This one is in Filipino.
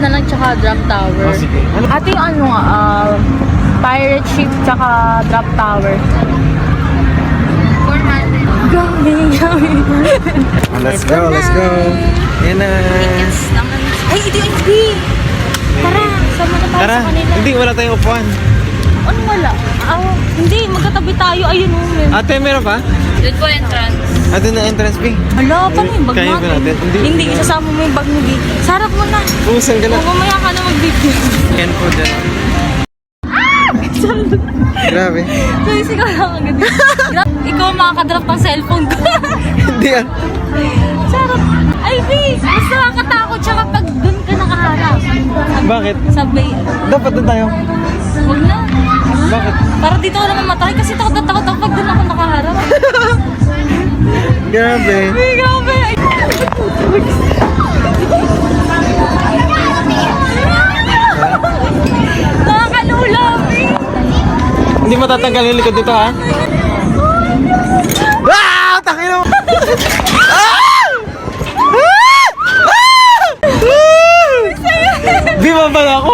na lang tsaka drop tower. Oh, sige. Ano? Ate yung ano nga, pirate ship tsaka drop tower. 400. Gabi. Let's go, let's go. Yan na. Ay, hindi. Tara, sama na tayo Tara, sa kanila. hindi, wala tayong upuan. Ano wala? Hindi, magkatabi tayo. Ayun, Ate, meron pa? Doon po entrance. Ate na entrance fee. Hala, paano yung bag Kaya ba natin? natin? Hindi, isasama mo yung bag mo dito. Sarap mo na. Pusan ka na. Kung mamaya ka na mag-video. Yan po dyan. Grabe. Sorry, ka lang agad. Ikaw makakadrop ng cellphone ko. Hindi ah. Sarap. Ay, di. Mas nakakatakot siya kapag dun ka nakaharap. Bakit? Sa bay. Dapat doon tayo. Huwag na. Bakit? Para dito ako naman matay kasi takot na takot ako pag dun ako nakaharap. Grabe. Ay, grabe. Nakakalulaw. Hindi matatanggal yung likod dito ha? Ah! Takin mo! Di ba pala ako?